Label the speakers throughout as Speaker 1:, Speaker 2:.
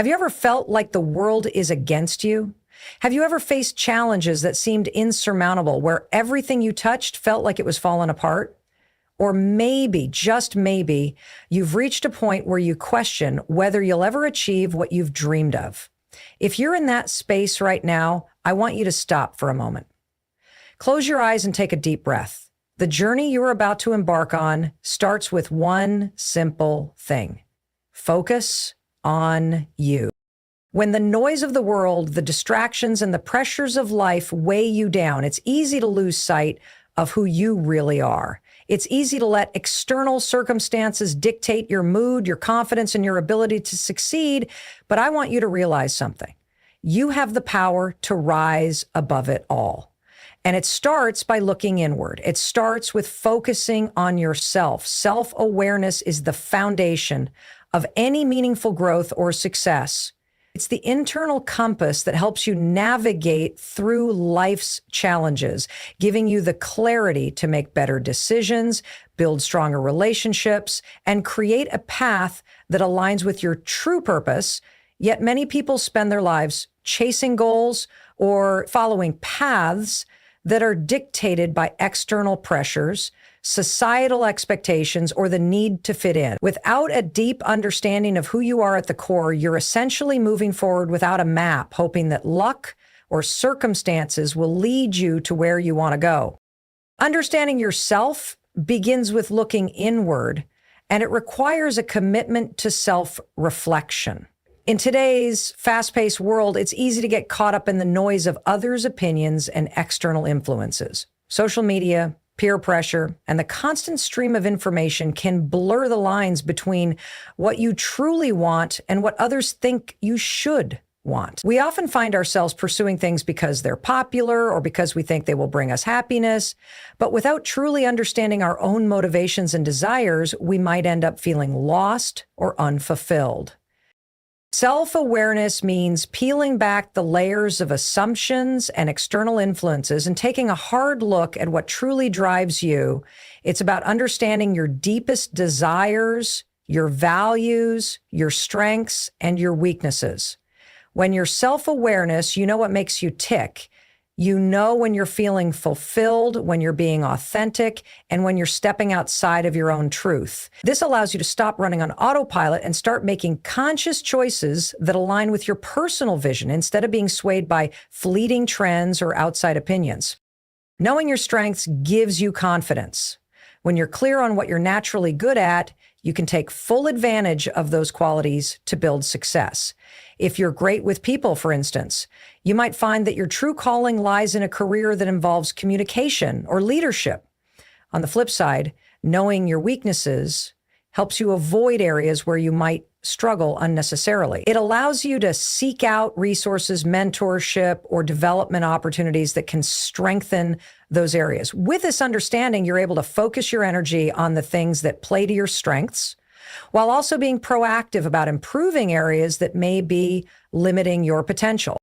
Speaker 1: Have you ever felt like the world is against you? Have you ever faced challenges that seemed insurmountable, where everything you touched felt like it was falling apart? Or maybe, just maybe, you've reached a point where you question whether you'll ever achieve what you've dreamed of. If you're in that space right now, I want you to stop for a moment. Close your eyes and take a deep breath. The journey you're about to embark on starts with one simple thing. Focus on you. When the noise of the world, the distractions, and the pressures of life weigh you down, it's easy to lose sight of who you really are. It's easy to let external circumstances dictate your mood, your confidence, and your ability to succeed. But I want you to realize something. You have the power to rise above it all. And it starts by looking inward. It starts with focusing on yourself. Self-awareness is the foundation of any meaningful growth or success. It's the internal compass that helps you navigate through life's challenges, giving you the clarity to make better decisions, build stronger relationships, and create a path that aligns with your true purpose. Yet many people spend their lives chasing goals or following paths that are dictated by external pressures, societal expectations, or the need to fit in. Without a deep understanding of who you are at the core, you're essentially moving forward without a map, hoping that luck or circumstances will lead you to where you want to go. Understanding yourself begins with looking inward, and it requires a commitment to self-reflection. In today's fast-paced world, it's easy to get caught up in the noise of others' opinions and external influences. Social media, peer pressure, and the constant stream of information can blur the lines between what you truly want and what others think you should want. We often find ourselves pursuing things because they're popular or because we think they will bring us happiness, but without truly understanding our own motivations and desires, we might end up feeling lost or unfulfilled. Self-awareness means peeling back the layers of assumptions and external influences and taking a hard look at what truly drives you. It's about understanding your deepest desires, your values, your strengths, and your weaknesses. When you're self-awareness, you know what makes you tick. You know when you're feeling fulfilled, when you're being authentic, and when you're stepping outside of your own truth. This allows you to stop running on autopilot and start making conscious choices that align with your personal vision instead of being swayed by fleeting trends or outside opinions. Knowing your strengths gives you confidence. When you're clear on what you're naturally good at, you can take full advantage of those qualities to build success. If you're great with people, for instance, you might find that your true calling lies in a career that involves communication or leadership. On the flip side, knowing your weaknesses helps you avoid areas where you might struggle unnecessarily. It allows you to seek out resources, mentorship, or development opportunities that can strengthen those areas. With this understanding, you're able to focus your energy on the things that play to your strengths, while also being proactive about improving areas that may be limiting your potential.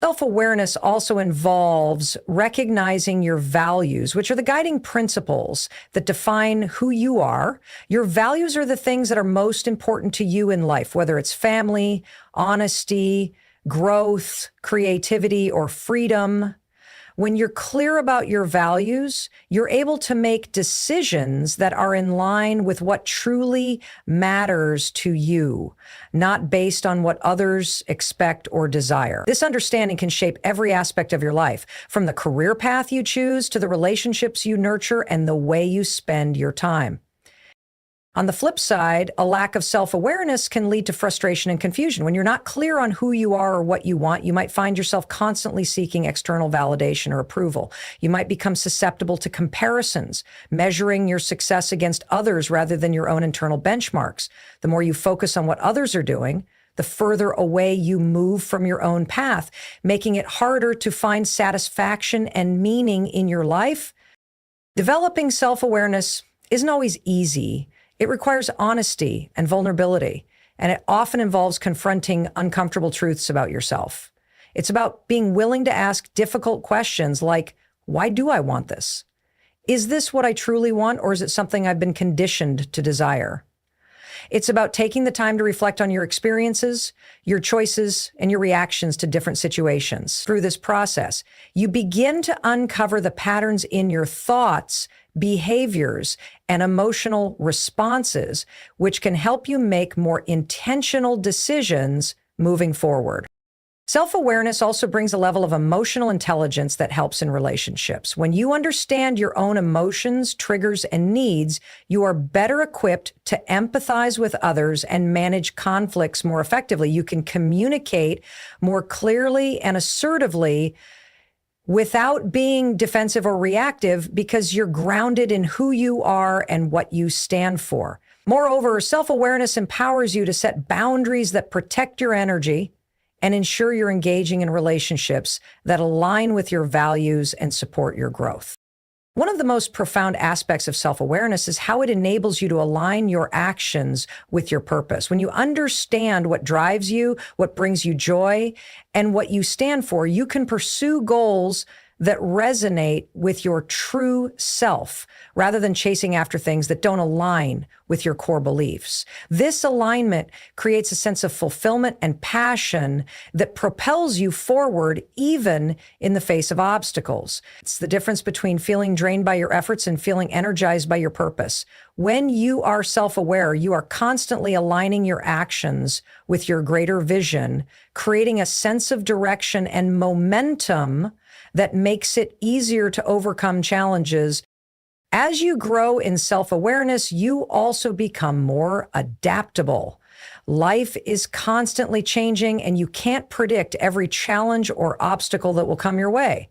Speaker 1: Self-awareness also involves recognizing your values, which are the guiding principles that define who you are. Your values are the things that are most important to you in life, whether it's family, honesty, growth, creativity, or freedom. When you're clear about your values, you're able to make decisions that are in line with what truly matters to you, not based on what others expect or desire. This understanding can shape every aspect of your life, from the career path you choose to the relationships you nurture and the way you spend your time. On the flip side, a lack of self-awareness can lead to frustration and confusion. When you're not clear on who you are or what you want, you might find yourself constantly seeking external validation or approval. You might become susceptible to comparisons, measuring your success against others rather than your own internal benchmarks. The more you focus on what others are doing, the further away you move from your own path, making it harder to find satisfaction and meaning in your life. Developing self-awareness isn't always easy. It requires honesty and vulnerability, and it often involves confronting uncomfortable truths about yourself. It's about being willing to ask difficult questions like, why do I want this? Is this what I truly want, or is it something I've been conditioned to desire? It's about taking the time to reflect on your experiences, your choices, and your reactions to different situations. Through this process, you begin to uncover the patterns in your thoughts, behaviors, and emotional responses, which can help you make more intentional decisions moving forward. Self-awareness also brings a level of emotional intelligence that helps in relationships. When you understand your own emotions, triggers, and needs, you are better equipped to empathize with others and manage conflicts more effectively. You can communicate more clearly and assertively without being defensive or reactive because you're grounded in who you are and what you stand for. Moreover, self-awareness empowers you to set boundaries that protect your energy and ensure you're engaging in relationships that align with your values and support your growth. One of the most profound aspects of self-awareness is how it enables you to align your actions with your purpose. When you understand what drives you, what brings you joy, and what you stand for, you can pursue goals that resonate with your true self rather than chasing after things that don't align with your core beliefs. This alignment creates a sense of fulfillment and passion that propels you forward even in the face of obstacles. It's the difference between feeling drained by your efforts and feeling energized by your purpose. When you are self-aware, you are constantly aligning your actions with your greater vision, creating a sense of direction and momentum that makes it easier to overcome challenges. As you grow in self-awareness, you also become more adaptable. Life is constantly changing, and you can't predict every challenge or obstacle that will come your way.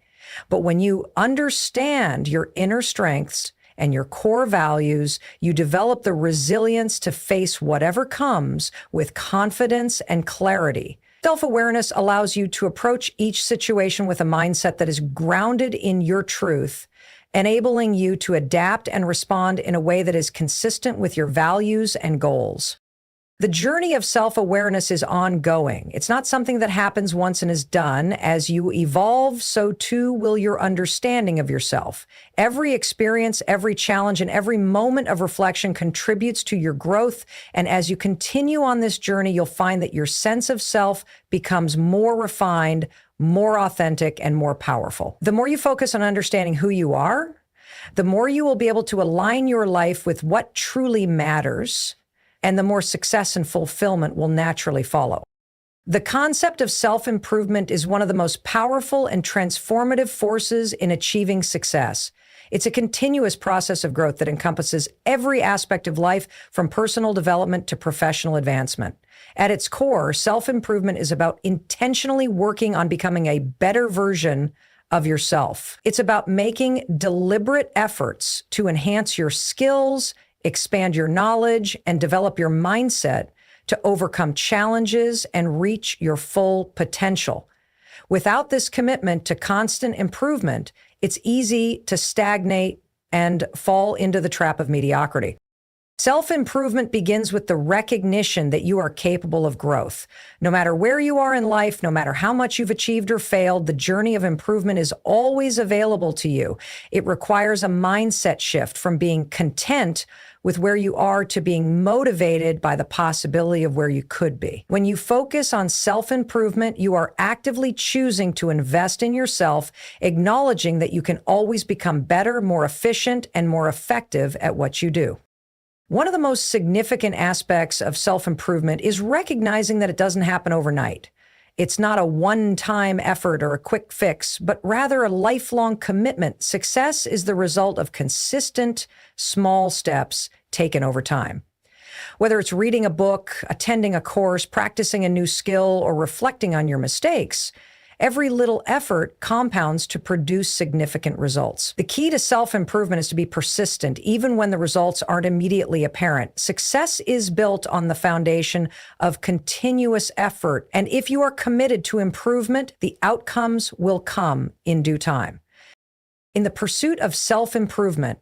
Speaker 1: But when you understand your inner strengths and your core values, you develop the resilience to face whatever comes with confidence and clarity. Self-awareness allows you to approach each situation with a mindset that is grounded in your truth, enabling you to adapt and respond in a way that is consistent with your values and goals. The journey of self-awareness is ongoing. It's not something that happens once and is done. As you evolve, so too will your understanding of yourself. Every experience, every challenge, and every moment of reflection contributes to your growth. And as you continue on this journey, you'll find that your sense of self becomes more refined, more authentic, and more powerful. The more you focus on understanding who you are, the more you will be able to align your life with what truly matters, and the more success and fulfillment will naturally follow. The concept of self-improvement is one of the most powerful and transformative forces in achieving success. It's a continuous process of growth that encompasses every aspect of life, from personal development to professional advancement. At its core, self-improvement is about intentionally working on becoming a better version of yourself. It's about making deliberate efforts to enhance your skills, expand your knowledge, and develop your mindset to overcome challenges and reach your full potential. Without this commitment to constant improvement, it's easy to stagnate and fall into the trap of mediocrity. Self-improvement begins with the recognition that you are capable of growth. No matter where you are in life, no matter how much you've achieved or failed, the journey of improvement is always available to you. It requires a mindset shift from being content with where you are to being motivated by the possibility of where you could be. When you focus on self-improvement, you are actively choosing to invest in yourself, acknowledging that you can always become better, more efficient, and more effective at what you do. One of the most significant aspects of self-improvement is recognizing that it doesn't happen overnight. It's not a one-time effort or a quick fix, but rather a lifelong commitment. Success is the result of consistent, small steps taken over time. Whether it's reading a book, attending a course, practicing a new skill, or reflecting on your mistakes, every little effort compounds to produce significant results. The key to self-improvement is to be persistent, even when the results aren't immediately apparent. Success is built on the foundation of continuous effort, and if you are committed to improvement, the outcomes will come in due time. In the pursuit of self-improvement,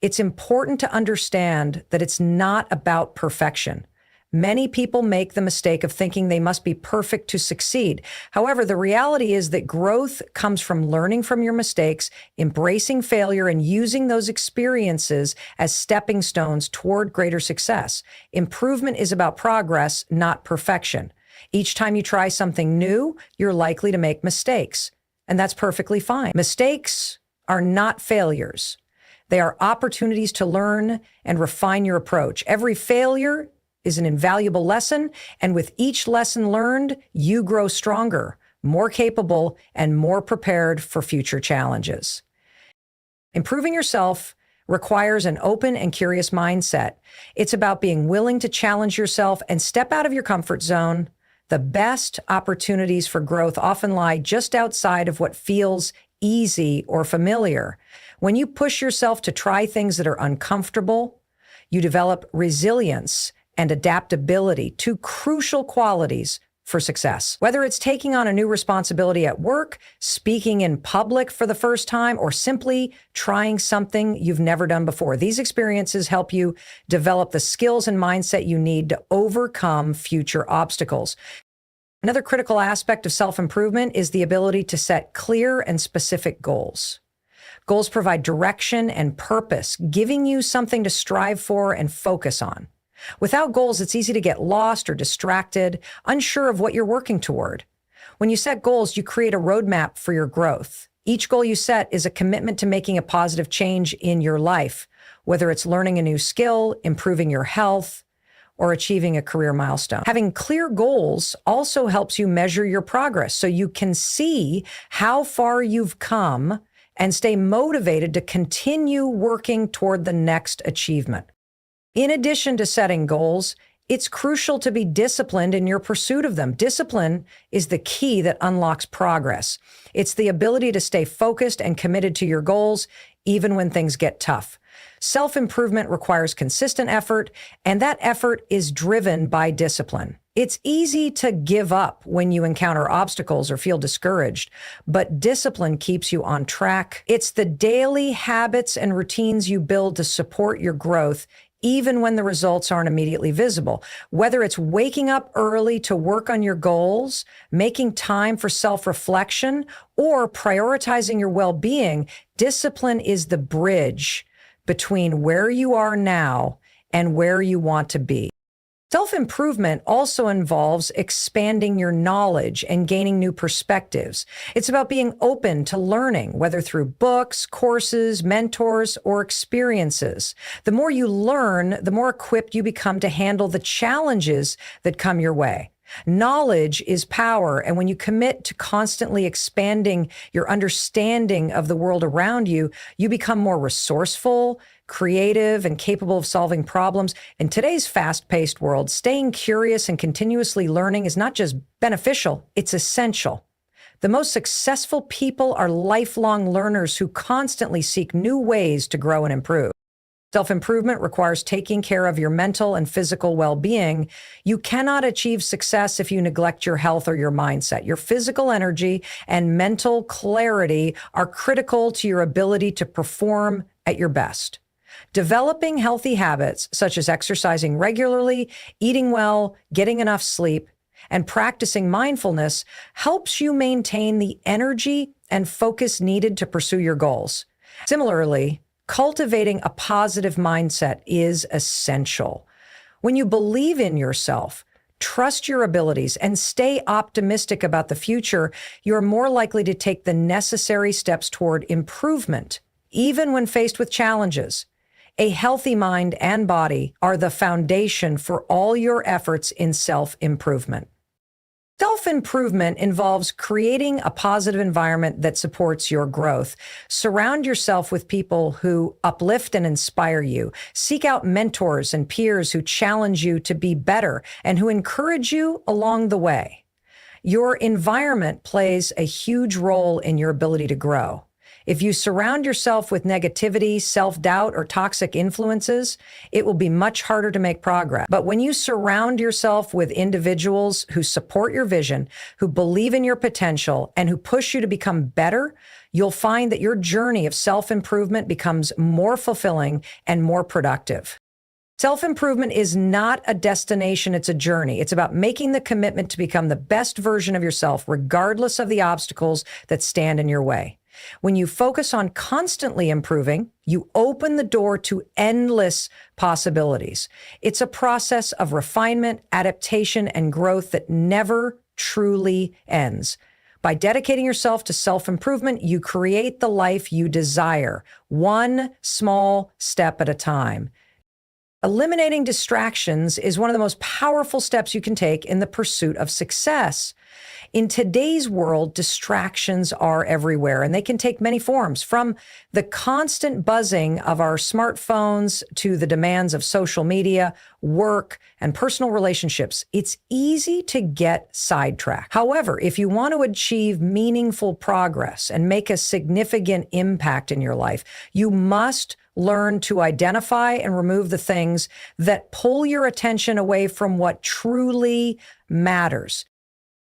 Speaker 1: it's important to understand that it's not about perfection. Many people make the mistake of thinking they must be perfect to succeed. However, the reality is that growth comes from learning from your mistakes, embracing failure, and using those experiences as stepping stones toward greater success. Improvement is about progress, not perfection. Each time you try something new, you're likely to make mistakes, and that's perfectly fine. Mistakes are not failures. They are opportunities to learn and refine your approach. Every failure is an invaluable lesson, and with each lesson learned, you grow stronger, more capable, and more prepared for future challenges. Improving yourself requires an open and curious mindset. It's about being willing to challenge yourself and step out of your comfort zone. The best opportunities for growth often lie just outside of what feels easy or familiar. When you push yourself to try things that are uncomfortable, you develop resilience and adaptability, two crucial qualities for success. Whether it's taking on a new responsibility at work, speaking in public for the first time, or simply trying something you've never done before, these experiences help you develop the skills and mindset you need to overcome future obstacles. Another critical aspect of self-improvement is the ability to set clear and specific goals. Goals provide direction and purpose, giving you something to strive for and focus on. Without goals, it's easy to get lost or distracted, unsure of what you're working toward. When you set goals, you create a roadmap for your growth. Each goal you set is a commitment to making a positive change in your life, whether it's learning a new skill, improving your health, or achieving a career milestone. Having clear goals also helps you measure your progress so you can see how far you've come and stay motivated to continue working toward the next achievement. In addition to setting goals, it's crucial to be disciplined in your pursuit of them. Discipline is the key that unlocks progress. It's the ability to stay focused and committed to your goals, even when things get tough. Self-improvement requires consistent effort, and that effort is driven by discipline. It's easy to give up when you encounter obstacles or feel discouraged, but discipline keeps you on track. It's the daily habits and routines you build to support your growth, even when the results aren't immediately visible. Whether it's waking up early to work on your goals, making time for self-reflection, or prioritizing your well-being, discipline is the bridge between where you are now and where you want to be. Self-improvement also involves expanding your knowledge and gaining new perspectives. It's about being open to learning, whether through books, courses, mentors, or experiences. The more you learn, the more equipped you become to handle the challenges that come your way. Knowledge is power, and when you commit to constantly expanding your understanding of the world around you, you become more resourceful, creative, and capable of solving problems. In today's fast-paced world, staying curious and continuously learning is not just beneficial, it's essential. The most successful people are lifelong learners who constantly seek new ways to grow and improve. Self-improvement requires taking care of your mental and physical well-being. You cannot achieve success if you neglect your health or your mindset. Your physical energy and mental clarity are critical to your ability to perform at your best. Developing healthy habits, such as exercising regularly, eating well, getting enough sleep, and practicing mindfulness, helps you maintain the energy and focus needed to pursue your goals. Similarly, cultivating a positive mindset is essential. When you believe in yourself, trust your abilities, and stay optimistic about the future, you're more likely to take the necessary steps toward improvement, even when faced with challenges. A healthy mind and body are the foundation for all your efforts in self-improvement. Self-improvement involves creating a positive environment that supports your growth. Surround yourself with people who uplift and inspire you. Seek out mentors and peers who challenge you to be better and who encourage you along the way. Your environment plays a huge role in your ability to grow. If you surround yourself with negativity, self-doubt, or toxic influences, it will be much harder to make progress. But when you surround yourself with individuals who support your vision, who believe in your potential, and who push you to become better, you'll find that your journey of self-improvement becomes more fulfilling and more productive. Self-improvement is not a destination, it's a journey. It's about making the commitment to become the best version of yourself, regardless of the obstacles that stand in your way. When you focus on constantly improving, you open the door to endless possibilities. It's a process of refinement, adaptation, and growth that never truly ends. By dedicating yourself to self-improvement, you create the life you desire, one small step at a time. Eliminating distractions is one of the most powerful steps you can take in the pursuit of success. In today's world, distractions are everywhere, and they can take many forms, from the constant buzzing of our smartphones to the demands of social media, work, and personal relationships. It's easy to get sidetracked. However, if you want to achieve meaningful progress and make a significant impact in your life, you must learn to identify and remove the things that pull your attention away from what truly matters.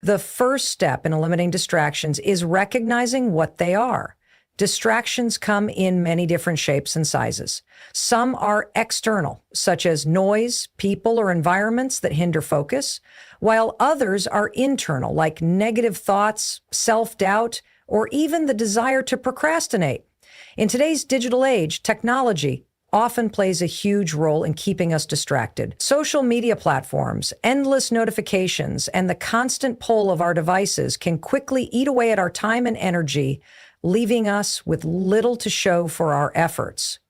Speaker 1: The first step in eliminating distractions is recognizing what they are. Distractions come in many different shapes and sizes. Some are external, such as noise, people, or environments that hinder focus, while others are internal, like negative thoughts, self-doubt, or even the desire to procrastinate. In today's digital age, technology often plays a huge role in keeping us distracted. Social media platforms, endless notifications, and the constant pull of our devices can quickly eat away at our time and energy, leaving us with little to show for our efforts.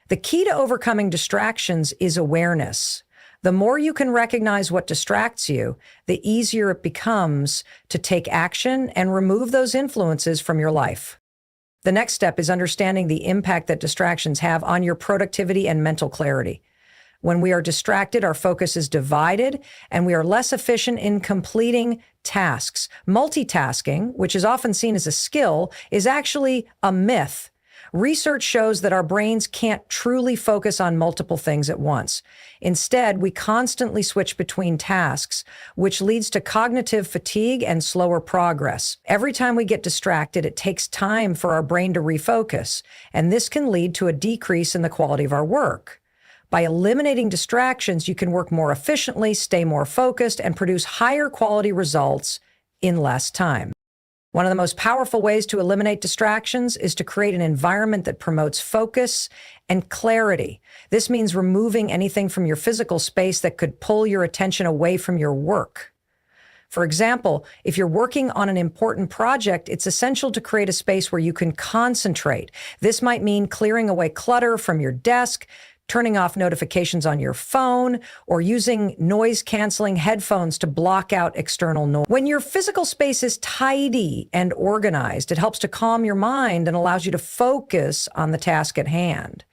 Speaker 1: The key to overcoming distractions is awareness. The more you can recognize what distracts you, the easier it becomes to take action and remove those influences from your life. The next step is understanding the impact that distractions have on your productivity and mental clarity. When we are distracted, our focus is divided, and we are less efficient in completing tasks. Multitasking, which is often seen as a skill, is actually a myth. Research shows that our brains can't truly focus on multiple things at once. Instead, we constantly switch between tasks, which leads to cognitive fatigue and slower progress. Every time we get distracted, it takes time for our brain to refocus, and this can lead to a decrease in the quality of our work. By eliminating distractions, you can work more efficiently, stay more focused, and produce higher quality results in less time. One of the most powerful ways to eliminate distractions is to create an environment that promotes focus and clarity. This means removing anything from your physical space that could pull your attention away from your work. For example, if you're working on an important project, it's essential to create a space where you can concentrate. This might mean clearing away clutter from your desk, turning off notifications on your phone, or using noise-canceling headphones to block out external noise. When your physical space is tidy and organized, it helps to calm your mind and allows you to focus on the task at hand.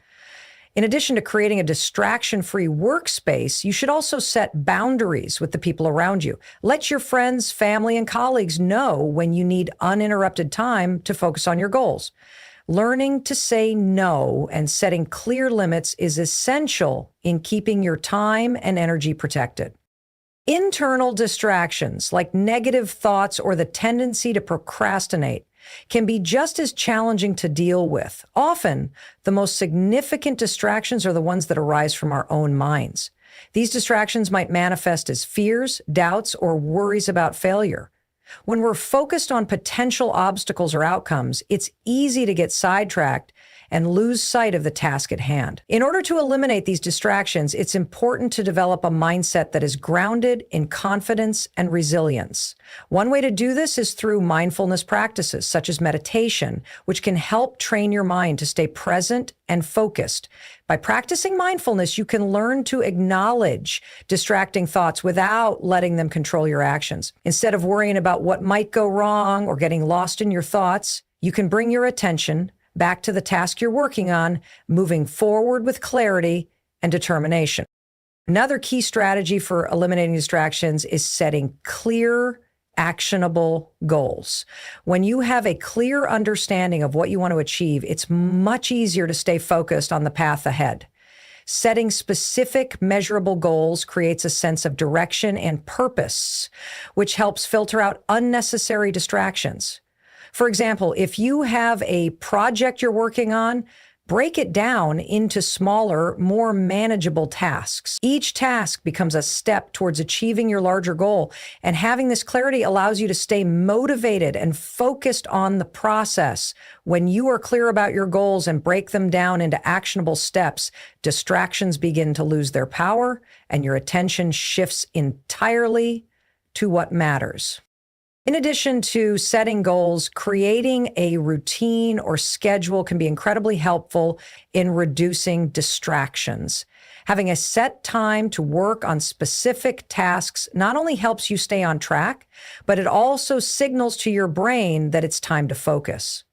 Speaker 1: In addition to creating a distraction-free workspace, you should also set boundaries with the people around you. Let your friends, family, and colleagues know when you need uninterrupted time to focus on your goals. Learning to say no and setting clear limits is essential in keeping your time and energy protected. Internal distractions, like negative thoughts or the tendency to procrastinate, can be just as challenging to deal with. Often, the most significant distractions are the ones that arise from our own minds. These distractions might manifest as fears, doubts, or worries about failure. When we're focused on potential obstacles or outcomes, it's easy to get sidetracked and lose sight of the task at hand. In order to eliminate these distractions, it's important to develop a mindset that is grounded in confidence and resilience. One way to do this is through mindfulness practices, such as meditation, which can help train your mind to stay present and focused. By practicing mindfulness, you can learn to acknowledge distracting thoughts without letting them control your actions. Instead of worrying about what might go wrong or getting lost in your thoughts, you can bring your attention back to the task you're working on, moving forward with clarity and determination. Another key strategy for eliminating distractions is setting clear, actionable goals. When you have a clear understanding of what you want to achieve, it's much easier to stay focused on the path ahead. Setting specific, measurable goals creates a sense of direction and purpose, which helps filter out unnecessary distractions. For example, if you have a project you're working on, Break it down into smaller, more manageable tasks. Each task becomes a step towards achieving your larger goal, and having this clarity allows you to stay motivated and focused on the process. When you are clear about your goals and break them down into actionable steps, distractions begin to lose their power, and your attention shifts entirely to what matters. In addition to setting goals, creating a routine or schedule can be incredibly helpful in reducing distractions. Having a set time to work on specific tasks not only helps you stay on track, but it also signals to your brain that it's time to focus.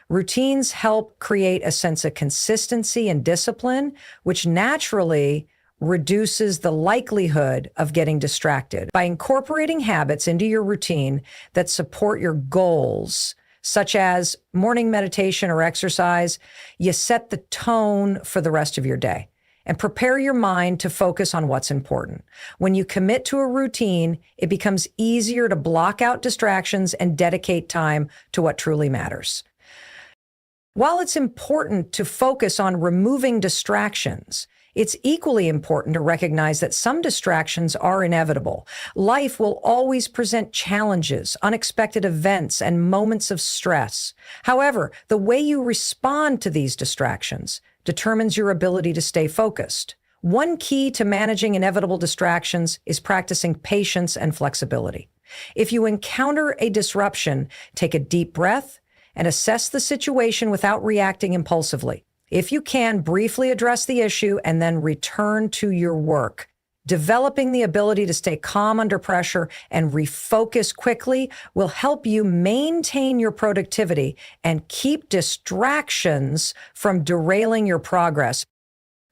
Speaker 1: Routines help create a sense of consistency and discipline, which naturally reduces the likelihood of getting distracted. By incorporating habits into your routine that support your goals, such as morning meditation or exercise, you set the tone for the rest of your day and prepare your mind to focus on what's important. When you commit to a routine, it becomes easier to block out distractions and dedicate time to what truly matters. While it's important to focus on removing distractions, it's equally important to recognize that some distractions are inevitable. Life will always present challenges, unexpected events, and moments of stress. However, the way you respond to these distractions determines your ability to stay focused. One key to managing inevitable distractions is practicing patience and flexibility. If you encounter a disruption, take a deep breath and assess the situation without reacting impulsively. If you can, briefly address the issue and then return to your work. Developing the ability to stay calm under pressure and refocus quickly will help you maintain your productivity and keep distractions from derailing your progress.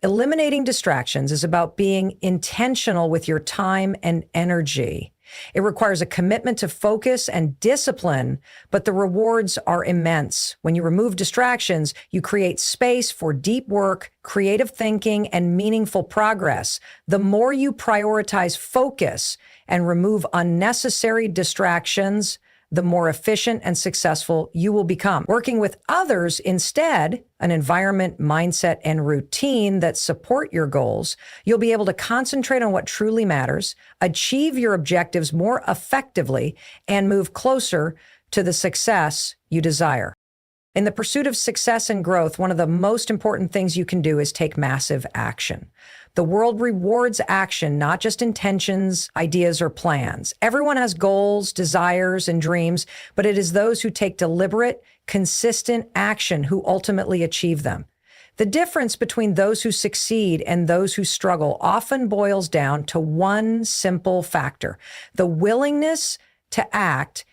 Speaker 1: Eliminating distractions is about being intentional with your time and energy. It requires a commitment to focus and discipline, but the rewards are immense. When you remove distractions, you create space for deep work, creative thinking, and meaningful progress. The more you prioritize focus and remove unnecessary distractions, the more efficient and successful you will become. Working with others instead, an environment, mindset, and routine that support your goals, you'll be able to concentrate on what truly matters, achieve your objectives more effectively, and move closer to the success you desire. In the pursuit of success and growth, one of the most important things you can do is take massive action. The world rewards action, not just intentions, ideas, or plans. Everyone has goals, desires, and dreams, but it is those who take deliberate, consistent action who ultimately achieve them. The difference between those who succeed and those who struggle often boils down to one simple factor: the willingness to act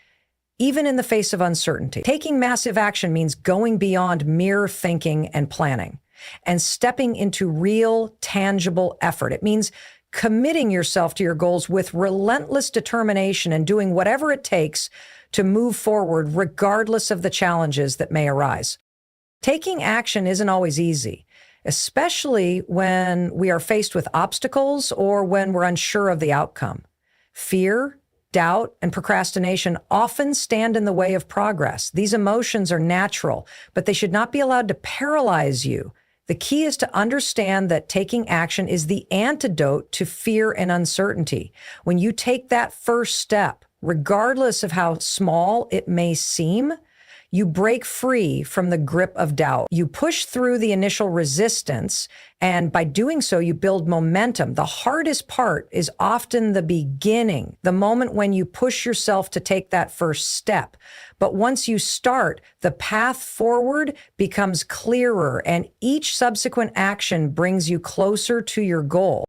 Speaker 1: even in the face of uncertainty. Taking massive action means going beyond mere thinking and planning and stepping into real, tangible effort. It means committing yourself to your goals with relentless determination and doing whatever it takes to move forward regardless of the challenges that may arise. Taking action isn't always easy, especially when we are faced with obstacles or when we're unsure of the outcome. Fear, doubt, and procrastination often stand in the way of progress. These emotions are natural, but they should not be allowed to paralyze you. The key is to understand that taking action is the antidote to fear and uncertainty. When you take that first step, regardless of how small it may seem, you break free from the grip of doubt. You push through the initial resistance, and by doing so, you build momentum. The hardest part is often the beginning, the moment when you push yourself to take that first step. But once you start, the path forward becomes clearer, and each subsequent action brings you closer to your goal.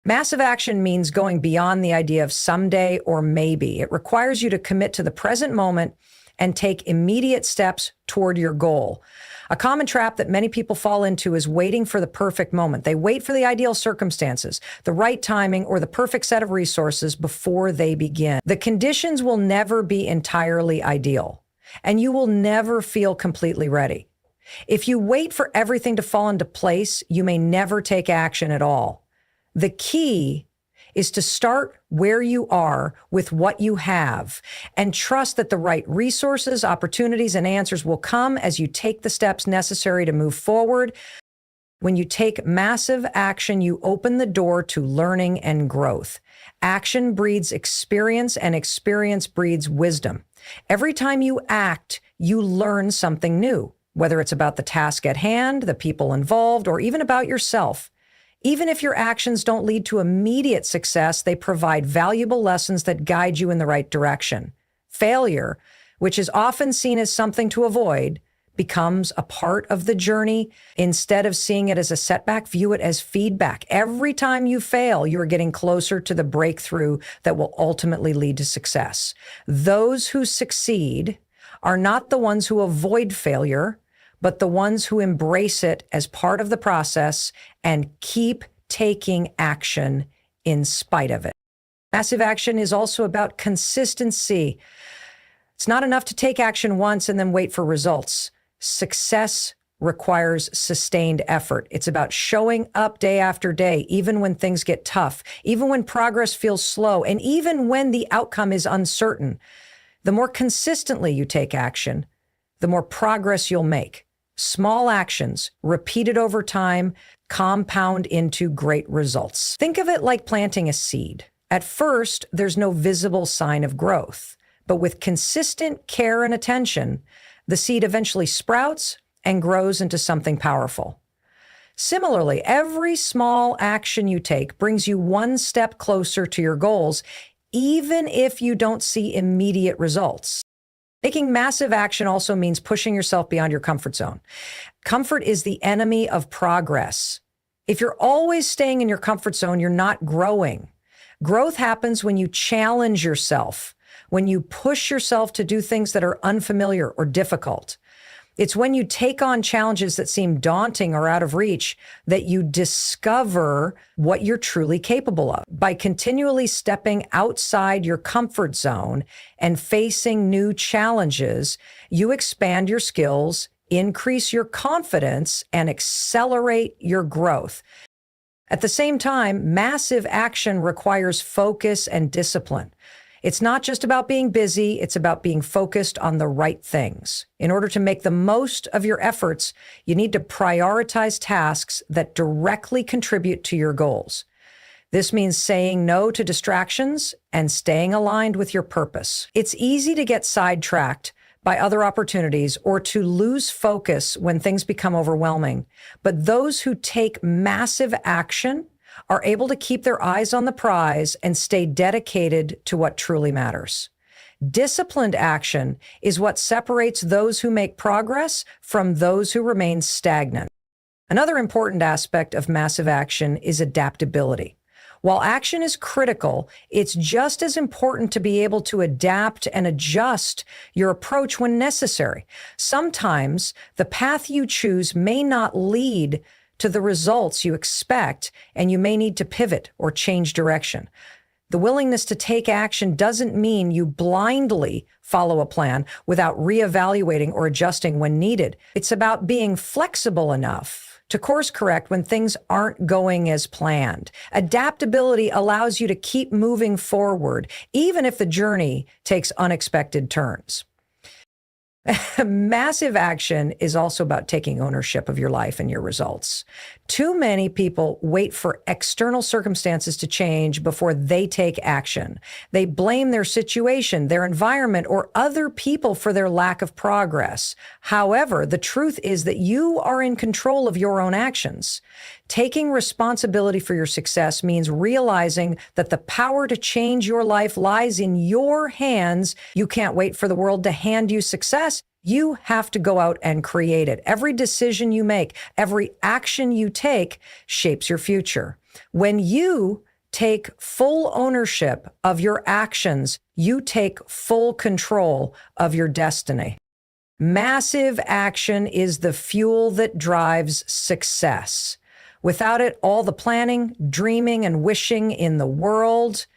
Speaker 1: Massive action means going beyond the idea of someday or maybe. It requires you to commit to the present moment and take immediate steps toward your goal. A common trap that many people fall into is waiting for the perfect moment. They wait for the ideal circumstances, the right timing, or the perfect set of resources before they begin. The conditions will never be entirely ideal, and you will never feel completely ready. If you wait for everything to fall into place, you may never take action at all. The key is to start where you are with what you have, and trust that the right resources, opportunities, and answers will come as you take the steps necessary to move forward. When you take massive action, you open the door to learning and growth. Action breeds experience, and experience breeds wisdom. Every time you act, you learn something new, whether it's about the task at hand, the people involved, or even about yourself. Even if your actions don't lead to immediate success, they provide valuable lessons that guide you in the right direction. Failure, which is often seen as something to avoid, becomes a part of the journey. Instead of seeing it as a setback, view it as feedback. Every time you fail, you're getting closer to the breakthrough that will ultimately lead to success. Those who succeed are not the ones who avoid failure, but the ones who embrace it as part of the process and keep taking action in spite of it. Massive action is also about consistency. It's not enough to take action once and then wait for results. Success requires sustained effort. It's about showing up day after day, even when things get tough, even when progress feels slow, and even when the outcome is uncertain. The more consistently you take action, the more progress you'll make. Small actions, repeated over time, compound into great results. Think of it like planting a seed. At first, there's no visible sign of growth, but with consistent care and attention, the seed eventually sprouts and grows into something powerful. Similarly, every small action you take brings you one step closer to your goals, even if you don't see immediate results. Taking massive action also means pushing yourself beyond your comfort zone. Comfort is the enemy of progress. If you're always staying in your comfort zone, you're not growing. Growth happens when you challenge yourself, when you push yourself to do things that are unfamiliar or difficult. It's when you take on challenges that seem daunting or out of reach that you discover what you're truly capable of. By continually stepping outside your comfort zone and facing new challenges, you expand your skills, increase your confidence, and accelerate your growth. At the same time, massive action requires focus and discipline. It's not just about being busy, it's about being focused on the right things. In order to make the most of your efforts, you need to prioritize tasks that directly contribute to your goals. This means saying no to distractions and staying aligned with your purpose. It's easy to get sidetracked by other opportunities or to lose focus when things become overwhelming. But those who take massive action are able to keep their eyes on the prize and stay dedicated to what truly matters. Disciplined action is what separates those who make progress from those who remain stagnant. Another important aspect of massive action is adaptability. While action is critical, it's just as important to be able to adapt and adjust your approach when necessary. Sometimes the path you choose may not lead to the results you expect, and you may need to pivot or change direction. The willingness to take action doesn't mean you blindly follow a plan without reevaluating or adjusting when needed. It's about being flexible enough to course correct when things aren't going as planned. Adaptability allows you to keep moving forward, even if the journey takes unexpected turns. Massive action is also about taking ownership of your life and your results. Too many people wait for external circumstances to change before they take action. They blame their situation, their environment, or other people for their lack of progress. However, the truth is that you are in control of your own actions. Taking responsibility for your success means realizing that the power to change your life lies in your hands. You can't wait for the world to hand you success. You have to go out and create it. Every decision you make, every action you take shapes your future. When you take full ownership of your actions, you take full control of your destiny. Massive action is the fuel that drives success. Without it, all the planning, dreaming, and wishing in the world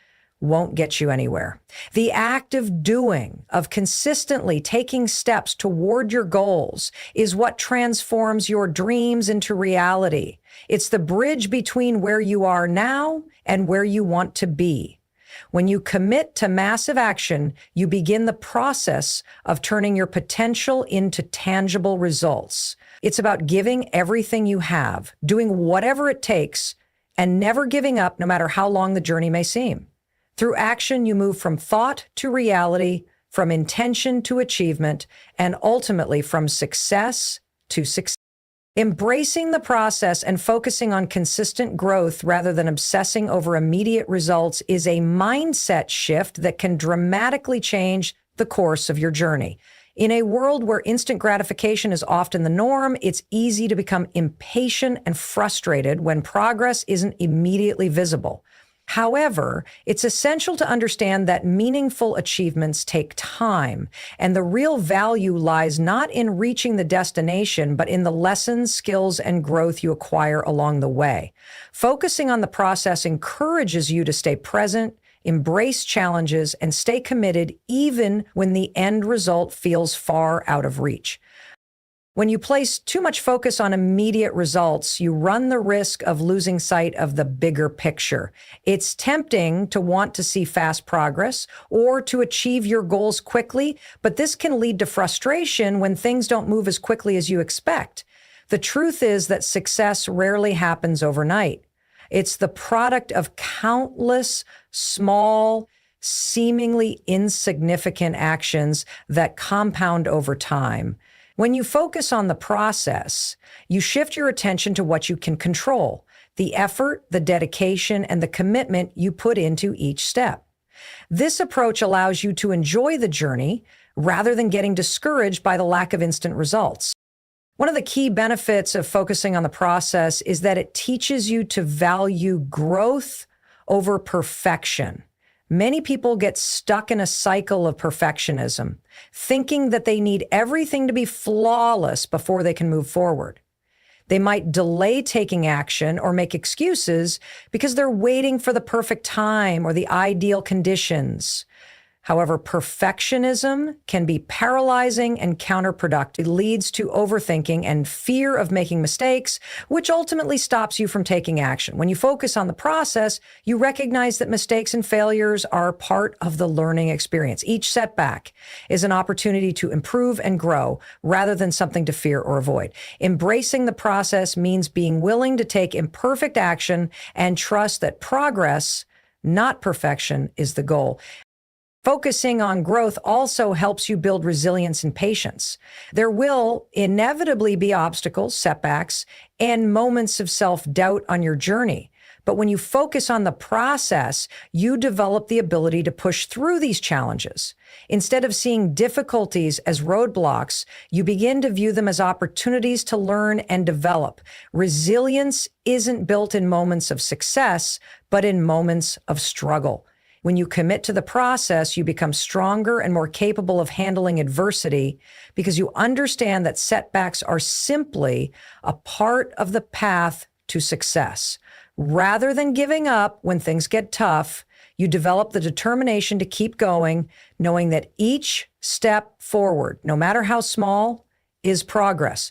Speaker 1: won't get you anywhere. The act of doing, of consistently taking steps toward your goals, is what transforms your dreams into reality. It's the bridge between where you are now and where you want to be. When you commit to massive action, you begin the process of turning your potential into tangible results. It's about giving everything you have, doing whatever it takes, and never giving up no matter how long the journey may seem. Through action, you move from thought to reality, from intention to achievement, and ultimately from success to success. Embracing the process and focusing on consistent growth rather than obsessing over immediate results is a mindset shift that can dramatically change the course of your journey. In a world where instant gratification is often the norm, it's easy to become impatient and frustrated when progress isn't immediately visible. However, it's essential to understand that meaningful achievements take time, and the real value lies not in reaching the destination, but in the lessons, skills, and growth you acquire along the way. Focusing on the process encourages you to stay present, embrace challenges, and stay committed even when the end result feels far out of reach. When you place too much focus on immediate results, you run the risk of losing sight of the bigger picture. It's tempting to want to see fast progress or to achieve your goals quickly, but this can lead to frustration when things don't move as quickly as you expect. The truth is that success rarely happens overnight. It's the product of countless small, seemingly insignificant actions that compound over time. When you focus on the process, you shift your attention to what you can control, the effort, the dedication, and the commitment you put into each step. This approach allows you to enjoy the journey rather than getting discouraged by the lack of instant results. One of the key benefits of focusing on the process is that it teaches you to value growth over perfection. Many people get stuck in a cycle of perfectionism, thinking that they need everything to be flawless before they can move forward. They might delay taking action or make excuses because they're waiting for the perfect time or the ideal conditions. However, perfectionism can be paralyzing and counterproductive. It leads to overthinking and fear of making mistakes, which ultimately stops you from taking action. When you focus on the process, you recognize that mistakes and failures are part of the learning experience. Each setback is an opportunity to improve and grow rather than something to fear or avoid. Embracing the process means being willing to take imperfect action and trust that progress, not perfection, is the goal. Focusing on growth also helps you build resilience and patience. There will inevitably be obstacles, setbacks, and moments of self-doubt on your journey. But when you focus on the process, you develop the ability to push through these challenges. Instead of seeing difficulties as roadblocks, you begin to view them as opportunities to learn and develop. Resilience isn't built in moments of success, but in moments of struggle. When you commit to the process, you become stronger and more capable of handling adversity because you understand that setbacks are simply a part of the path to success. Rather than giving up when things get tough, you develop the determination to keep going, knowing that each step forward, no matter how small, is progress.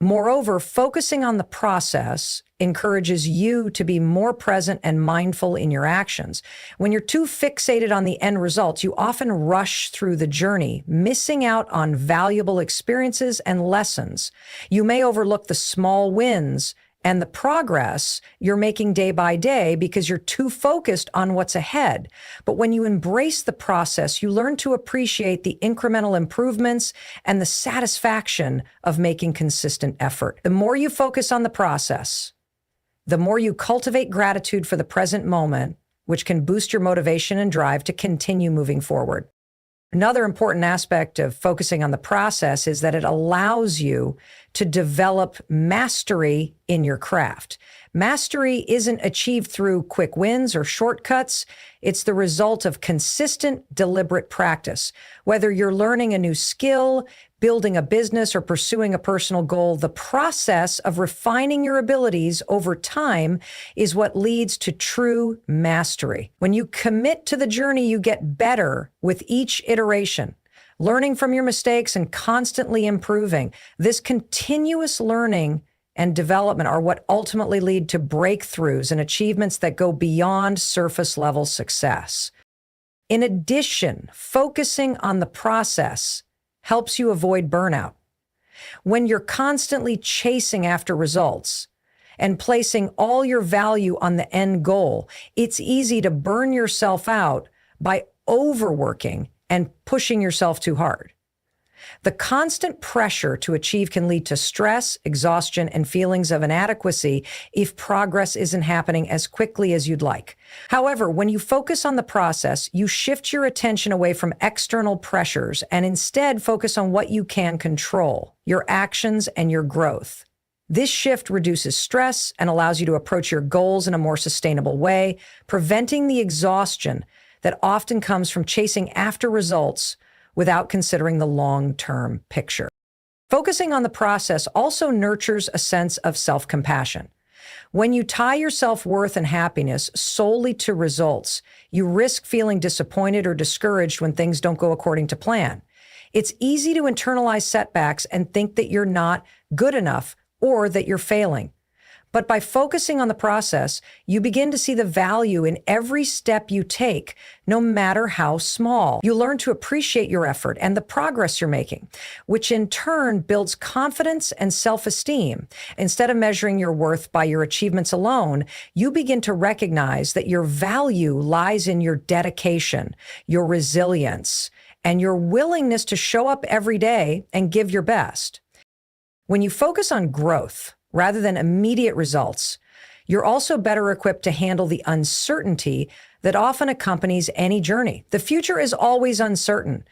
Speaker 1: Moreover, focusing on the process encourages you to be more present and mindful in your actions. When you're too fixated on the end results, you often rush through the journey, missing out on valuable experiences and lessons. You may overlook the small wins and the progress you're making day by day because you're too focused on what's ahead. But when you embrace the process, you learn to appreciate the incremental improvements and the satisfaction of making consistent effort. The more you focus on the process, the more you cultivate gratitude for the present moment, which can boost your motivation and drive to continue moving forward. Another important aspect of focusing on the process is that it allows you to develop mastery in your craft. Mastery isn't achieved through quick wins or shortcuts. It's the result of consistent, deliberate practice. Whether you're learning a new skill, building a business, or pursuing a personal goal, the process of refining your abilities over time is what leads to true mastery. When you commit to the journey, you get better with each iteration, learning from your mistakes and constantly improving. This continuous learning and development are what ultimately lead to breakthroughs and achievements that go beyond surface level success. In addition, focusing on the process helps you avoid burnout. When you're constantly chasing after results and placing all your value on the end goal, it's easy to burn yourself out by overworking and pushing yourself too hard. The constant pressure to achieve can lead to stress, exhaustion, and feelings of inadequacy if progress isn't happening as quickly as you'd like. However, when you focus on the process, you shift your attention away from external pressures and instead focus on what you can control, your actions and your growth. This shift reduces stress and allows you to approach your goals in a more sustainable way, preventing the exhaustion that often comes from chasing after results without considering the long-term picture. Focusing on the process also nurtures a sense of self-compassion. When you tie your self-worth and happiness solely to results, you risk feeling disappointed or discouraged when things don't go according to plan. It's easy to internalize setbacks and think that you're not good enough or that you're failing. But by focusing on the process, you begin to see the value in every step you take, no matter how small. You learn to appreciate your effort and the progress you're making, which in turn builds confidence and self-esteem. Instead of measuring your worth by your achievements alone, you begin to recognize that your value lies in your dedication, your resilience, and your willingness to show up every day and give your best. When you focus on growth, rather than immediate results, you're also better equipped to handle the uncertainty that often accompanies any journey. The future is always uncertain,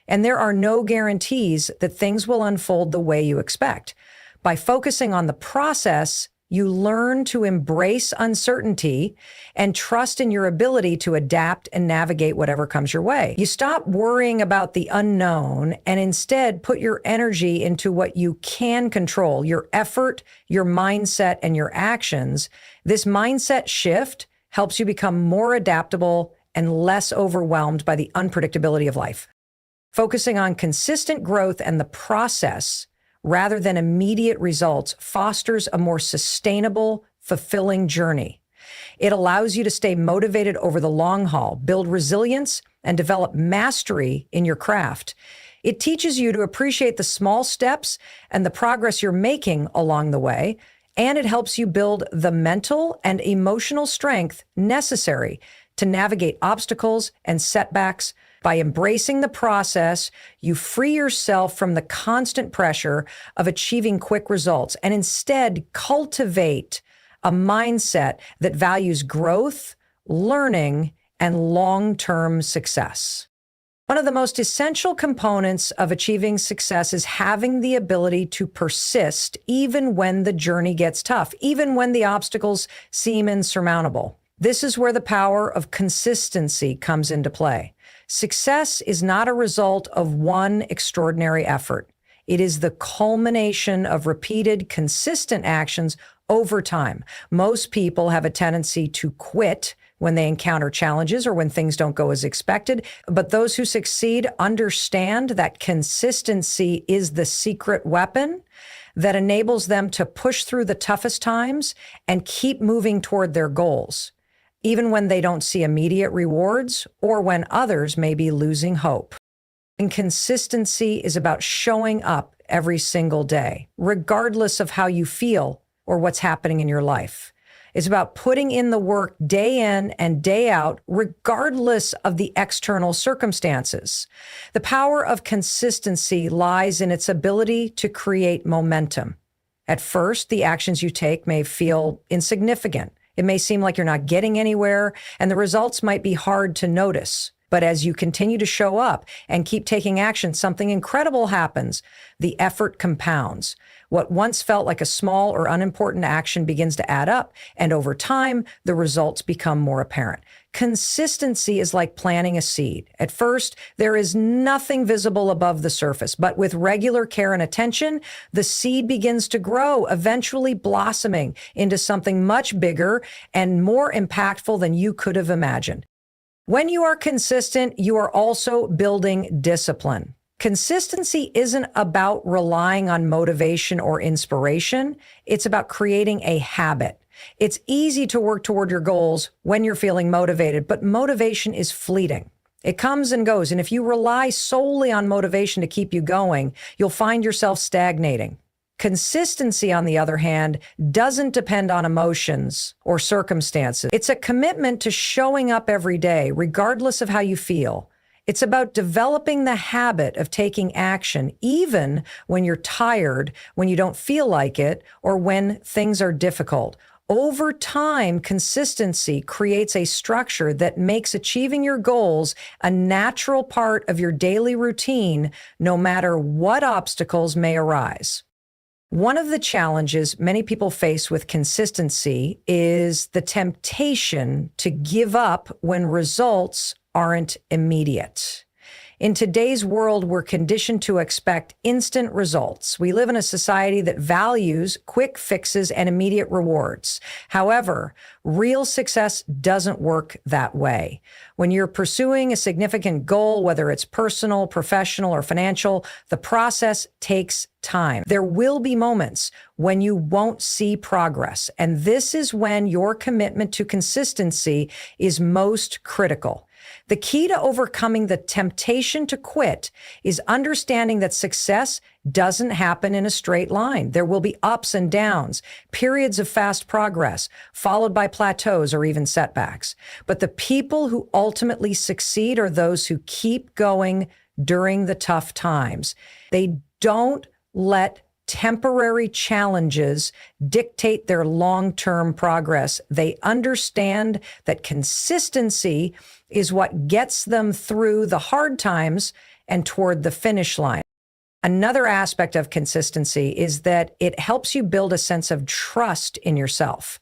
Speaker 1: and there are no guarantees that things will unfold the way you expect. By focusing on the process, you learn to embrace uncertainty and trust in your ability to adapt and navigate whatever comes your way. You stop worrying about the unknown and instead put your energy into what you can control, your effort, your mindset, and your actions. This mindset shift helps you become more adaptable and less overwhelmed by the unpredictability of life. Focusing on consistent growth and the process rather than immediate results fosters a more sustainable, fulfilling journey. It allows you to stay motivated over the long haul, build resilience, and develop mastery in your craft. It teaches you to appreciate the small steps and the progress you're making along the way, and it helps you build the mental and emotional strength necessary to navigate obstacles and setbacks. By embracing the process, you free yourself from the constant pressure of achieving quick results and instead cultivate a mindset that values growth, learning, and long-term success. One of the most essential components of achieving success is having the ability to persist even when the journey gets tough, even when the obstacles seem insurmountable. This is where the power of consistency comes into play. Success is not a result of one extraordinary effort. It is the culmination of repeated, consistent actions over time. Most people have a tendency to quit when they encounter challenges or when things don't go as expected. But those who succeed understand that consistency is the secret weapon that enables them to push through the toughest times and keep moving toward their goals, even when they don't see immediate rewards or when others may be losing hope. And consistency is about showing up every single day, regardless of how you feel or what's happening in your life. It's about putting in the work day in and day out, regardless of the external circumstances. The power of consistency lies in its ability to create momentum. At first, the actions you take may feel insignificant. It may seem like you're not getting anywhere, and the results might be hard to notice. But as you continue to show up and keep taking action, something incredible happens. The effort compounds. What once felt like a small or unimportant action begins to add up, and over time, the results become more apparent. Consistency is like planting a seed. At first, there is nothing visible above the surface, but with regular care and attention, the seed begins to grow, eventually blossoming into something much bigger and more impactful than you could have imagined. When you are consistent, you are also building discipline. Consistency isn't about relying on motivation or inspiration. It's about creating a habit. It's easy to work toward your goals when you're feeling motivated, but motivation is fleeting. It comes and goes. And if you rely solely on motivation to keep you going, you'll find yourself stagnating. Consistency, on the other hand, doesn't depend on emotions or circumstances. It's a commitment to showing up every day, regardless of how you feel. It's about developing the habit of taking action, even when you're tired, when you don't feel like it, or when things are difficult. Over time, consistency creates a structure that makes achieving your goals a natural part of your daily routine, no matter what obstacles may arise. One of the challenges many people face with consistency is the temptation to give up when results aren't immediate. In today's world, we're conditioned to expect instant results. We live in a society that values quick fixes and immediate rewards. However, real success doesn't work that way. When you're pursuing a significant goal, whether it's personal, professional, or financial, the process takes time. There will be moments when you won't see progress, and this is when your commitment to consistency is most critical. The key to overcoming the temptation to quit is understanding that success doesn't happen in a straight line. There will be ups and downs, periods of fast progress, followed by plateaus or even setbacks. But the people who ultimately succeed are those who keep going during the tough times. They don't let temporary challenges dictate their long-term progress. They understand that consistency is what gets them through the hard times and toward the finish line. Another aspect of consistency is that it helps you build a sense of trust in yourself.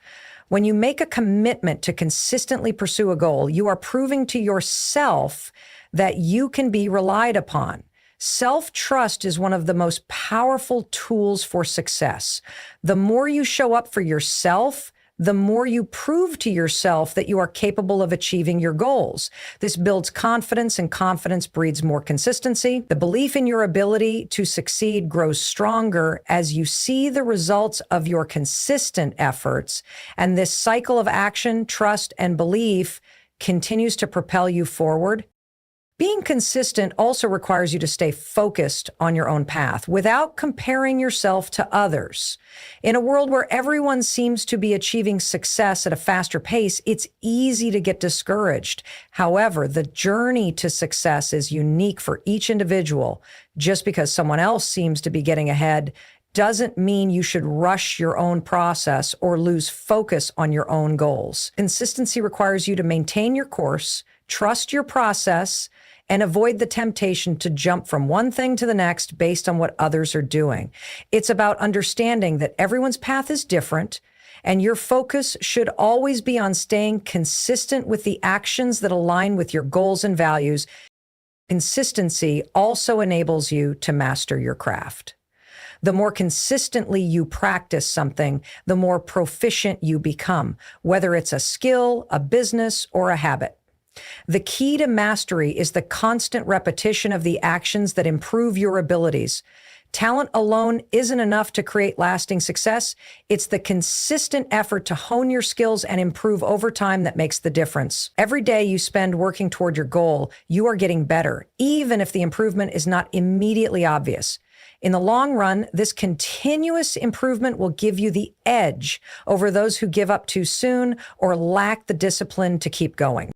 Speaker 1: When you make a commitment to consistently pursue a goal, you are proving to yourself that you can be relied upon. Self-trust is one of the most powerful tools for success. The more you show up for yourself, the more you prove to yourself that you are capable of achieving your goals. This builds confidence, and confidence breeds more consistency. The belief in your ability to succeed grows stronger as you see the results of your consistent efforts, and this cycle of action, trust, and belief continues to propel you forward. Being consistent also requires you to stay focused on your own path without comparing yourself to others. In a world where everyone seems to be achieving success at a faster pace, it's easy to get discouraged. However, the journey to success is unique for each individual. Just because someone else seems to be getting ahead doesn't mean you should rush your own process or lose focus on your own goals. Consistency requires you to maintain your course, trust your process, and avoid the temptation to jump from one thing to the next based on what others are doing. It's about understanding that everyone's path is different, and your focus should always be on staying consistent with the actions that align with your goals and values. Consistency also enables you to master your craft. The more consistently you practice something, the more proficient you become, whether it's a skill, a business, or a habit. The key to mastery is the constant repetition of the actions that improve your abilities. Talent alone isn't enough to create lasting success. It's the consistent effort to hone your skills and improve over time that makes the difference. Every day you spend working toward your goal, you are getting better, even if the improvement is not immediately obvious. In the long run, this continuous improvement will give you the edge over those who give up too soon or lack the discipline to keep going.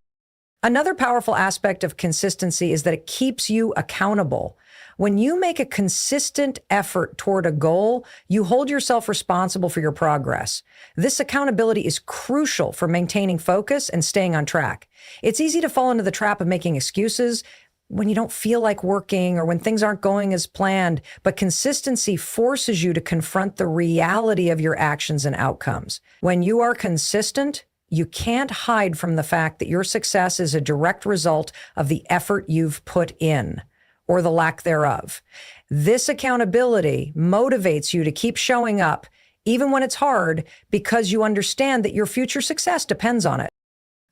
Speaker 1: Another powerful aspect of consistency is that it keeps you accountable. When you make a consistent effort toward a goal, you hold yourself responsible for your progress. This accountability is crucial for maintaining focus and staying on track. It's easy to fall into the trap of making excuses when you don't feel like working or when things aren't going as planned, but consistency forces you to confront the reality of your actions and outcomes. When you are consistent, you can't hide from the fact that your success is a direct result of the effort you've put in, or the lack thereof. This accountability motivates you to keep showing up, even when it's hard, because you understand that your future success depends on it.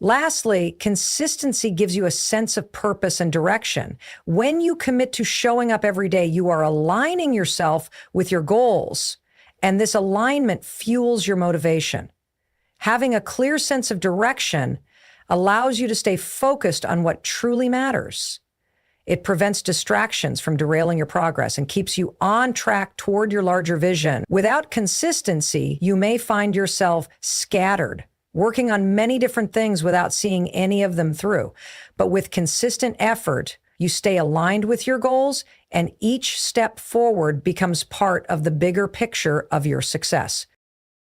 Speaker 1: Lastly, consistency gives you a sense of purpose and direction. When you commit to showing up every day, you are aligning yourself with your goals, and this alignment fuels your motivation. Having a clear sense of direction allows you to stay focused on what truly matters. It prevents distractions from derailing your progress and keeps you on track toward your larger vision. Without consistency, you may find yourself scattered, working on many different things without seeing any of them through. But with consistent effort, you stay aligned with your goals, and each step forward becomes part of the bigger picture of your success.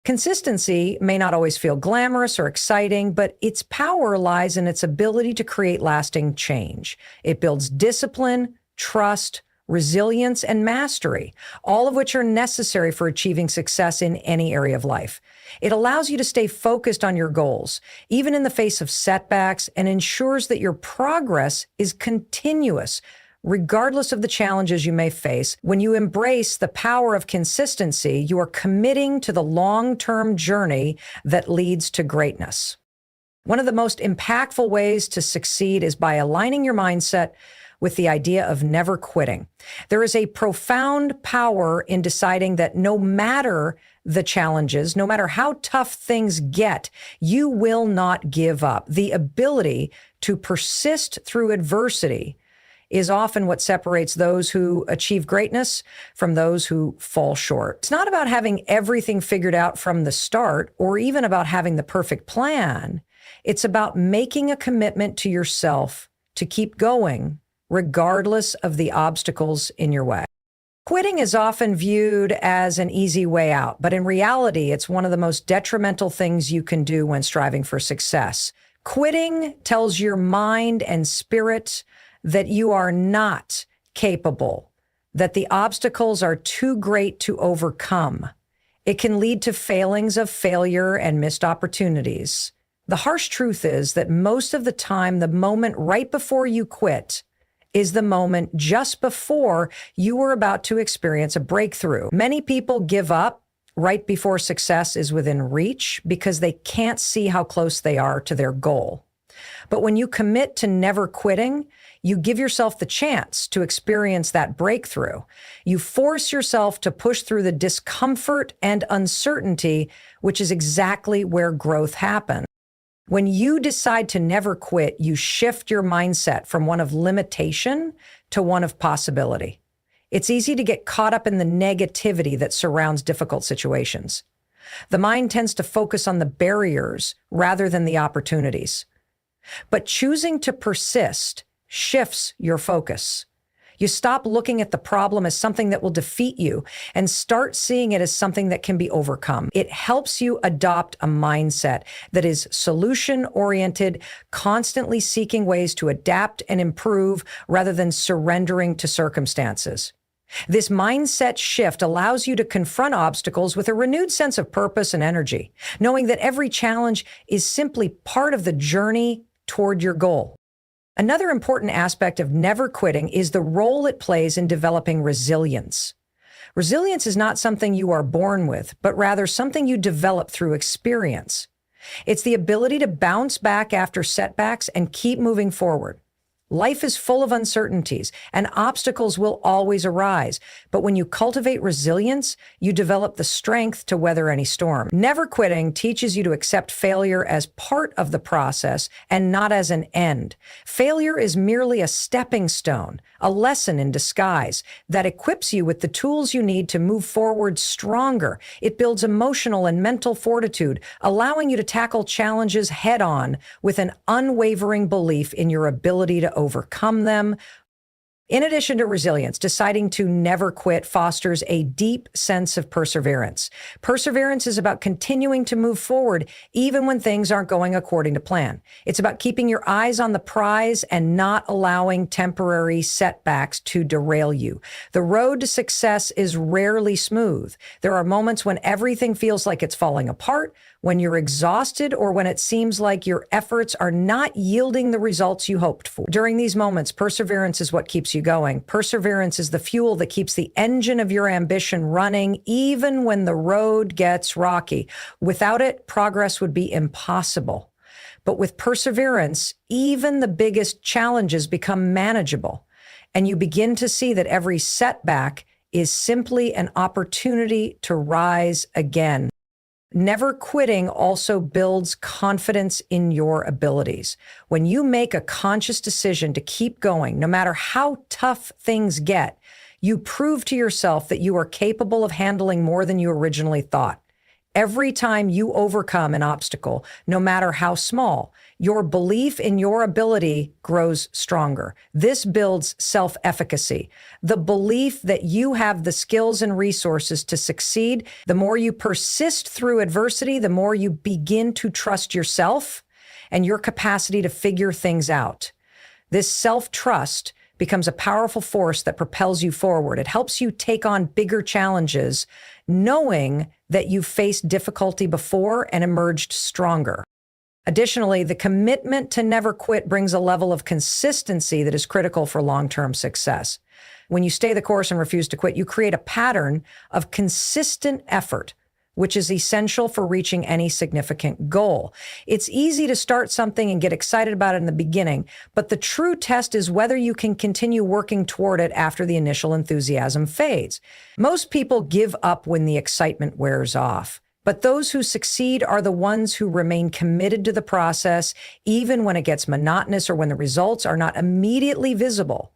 Speaker 1: Consistency may not always feel glamorous or exciting, but its power lies in its ability to create lasting change. It builds discipline, trust, resilience, and mastery, all of which are necessary for achieving success in any area of life. It allows you to stay focused on your goals, even in the face of setbacks, and ensures that your progress is continuous, regardless of the challenges you may face. When you embrace the power of consistency, you are committing to the long-term journey that leads to greatness. One of the most impactful ways to succeed is by aligning your mindset with the idea of never quitting. There is a profound power in deciding that no matter the challenges, no matter how tough things get, you will not give up. The ability to persist through adversity is often what separates those who achieve greatness from those who fall short. It's not about having everything figured out from the start or even about having the perfect plan. It's about making a commitment to yourself to keep going regardless of the obstacles in your way. Quitting is often viewed as an easy way out, but in reality, it's one of the most detrimental things you can do when striving for success. Quitting tells your mind and spirit that you are not capable, that the obstacles are too great to overcome. It can lead to failings of failure and missed opportunities. The harsh truth is that most of the time, the moment right before you quit is the moment just before you were about to experience a breakthrough. Many people give up right before success is within reach because they can't see how close they are to their goal. But when you commit to never quitting, you give yourself the chance to experience that breakthrough. You force yourself to push through the discomfort and uncertainty, which is exactly where growth happens. When you decide to never quit, you shift your mindset from one of limitation to one of possibility. It's easy to get caught up in the negativity that surrounds difficult situations. The mind tends to focus on the barriers rather than the opportunities. But choosing to persist shifts your focus. You stop looking at the problem as something that will defeat you and start seeing it as something that can be overcome. It helps you adopt a mindset that is solution-oriented, constantly seeking ways to adapt and improve rather than surrendering to circumstances. This mindset shift allows you to confront obstacles with a renewed sense of purpose and energy, knowing that every challenge is simply part of the journey toward your goal. Another important aspect of never quitting is the role it plays in developing resilience. Resilience is not something you are born with, but rather something you develop through experience. It's the ability to bounce back after setbacks and keep moving forward. Life is full of uncertainties, and obstacles will always arise. But when you cultivate resilience, you develop the strength to weather any storm. Never quitting teaches you to accept failure as part of the process and not as an end. Failure is merely a stepping stone, a lesson in disguise that equips you with the tools you need to move forward stronger. It builds emotional and mental fortitude, allowing you to tackle challenges head on with an unwavering belief in your ability to overcome them. In addition to resilience, deciding to never quit fosters a deep sense of perseverance. Perseverance is about continuing to move forward even when things aren't going according to plan. It's about keeping your eyes on the prize and not allowing temporary setbacks to derail you. The road to success is rarely smooth. There are moments when everything feels like it's falling apart, when you're exhausted, or when it seems like your efforts are not yielding the results you hoped for. During these moments, perseverance is what keeps you going. Perseverance is the fuel that keeps the engine of your ambition running, even when the road gets rocky. Without it, progress would be impossible. But with perseverance, even the biggest challenges become manageable, and you begin to see that every setback is simply an opportunity to rise again. Never quitting also builds confidence in your abilities. When you make a conscious decision to keep going, no matter how tough things get, you prove to yourself that you are capable of handling more than you originally thought. Every time you overcome an obstacle, no matter how small, your belief in your ability grows stronger. This builds self-efficacy. The belief that you have the skills and resources to succeed. The more you persist through adversity, the more you begin to trust yourself and your capacity to figure things out. This self-trust becomes a powerful force that propels you forward. It helps you take on bigger challenges, knowing that you've faced difficulty before and emerged stronger. Additionally, the commitment to never quit brings a level of consistency that is critical for long-term success. When you stay the course and refuse to quit, you create a pattern of consistent effort, which is essential for reaching any significant goal. It's easy to start something and get excited about it in the beginning, but the true test is whether you can continue working toward it after the initial enthusiasm fades. Most people give up when the excitement wears off, but those who succeed are the ones who remain committed to the process, even when it gets monotonous or when the results are not immediately visible.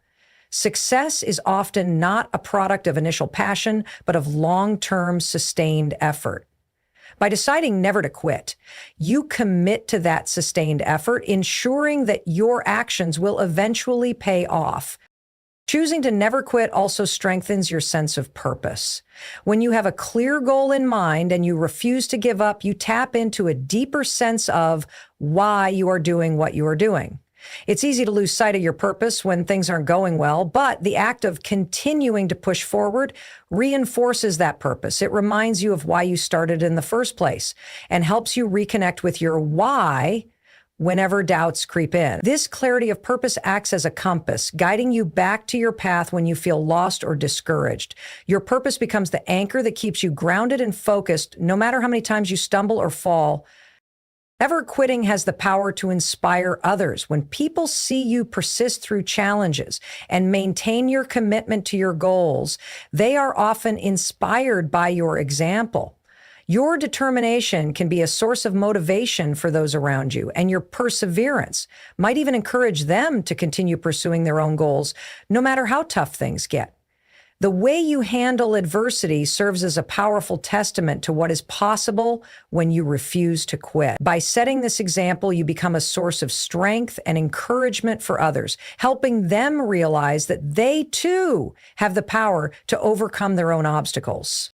Speaker 1: Success is often not a product of initial passion, but of long-term sustained effort. By deciding never to quit, you commit to that sustained effort, ensuring that your actions will eventually pay off. Choosing to never quit also strengthens your sense of purpose. When you have a clear goal in mind and you refuse to give up, you tap into a deeper sense of why you are doing what you are doing. It's easy to lose sight of your purpose when things aren't going well, but the act of continuing to push forward reinforces that purpose. It reminds you of why you started in the first place and helps you reconnect with your why whenever doubts creep in. This clarity of purpose acts as a compass, guiding you back to your path when you feel lost or discouraged. Your purpose becomes the anchor that keeps you grounded and focused, no matter how many times you stumble or fall. Never quitting has the power to inspire others. When people see you persist through challenges and maintain your commitment to your goals, they are often inspired by your example. Your determination can be a source of motivation for those around you, and your perseverance might even encourage them to continue pursuing their own goals, no matter how tough things get. The way you handle adversity serves as a powerful testament to what is possible when you refuse to quit. By setting this example, you become a source of strength and encouragement for others, helping them realize that they too have the power to overcome their own obstacles.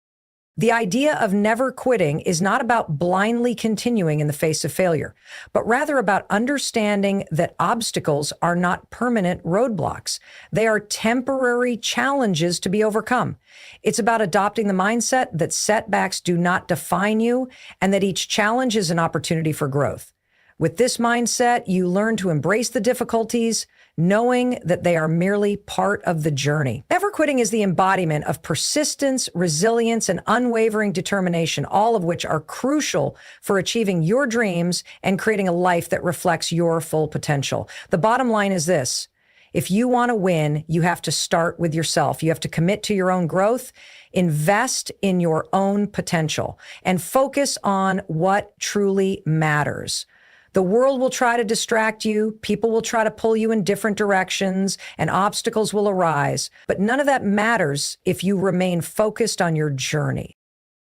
Speaker 1: The idea of never quitting is not about blindly continuing in the face of failure, but rather about understanding that obstacles are not permanent roadblocks. They are temporary challenges to be overcome. It's about adopting the mindset that setbacks do not define you and that each challenge is an opportunity for growth. With this mindset, you learn to embrace the difficulties, knowing that they are merely part of the journey. Never quitting is the embodiment of persistence, resilience, and unwavering determination, all of which are crucial for achieving your dreams and creating a life that reflects your full potential. The bottom line is this: if you want to win, you have to start with yourself. You have to commit to your own growth, invest in your own potential, and focus on what truly matters. The world will try to distract you, people will try to pull you in different directions, and obstacles will arise. But none of that matters if you remain focused on your journey.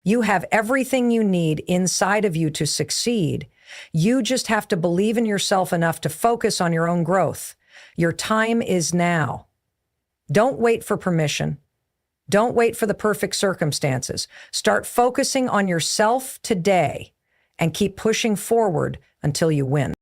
Speaker 1: You have everything you need inside of you to succeed. You just have to believe in yourself enough to focus on your own growth. Your time is now. Don't wait for permission. Don't wait for the perfect circumstances. Start focusing on yourself today and keep pushing forward until you win.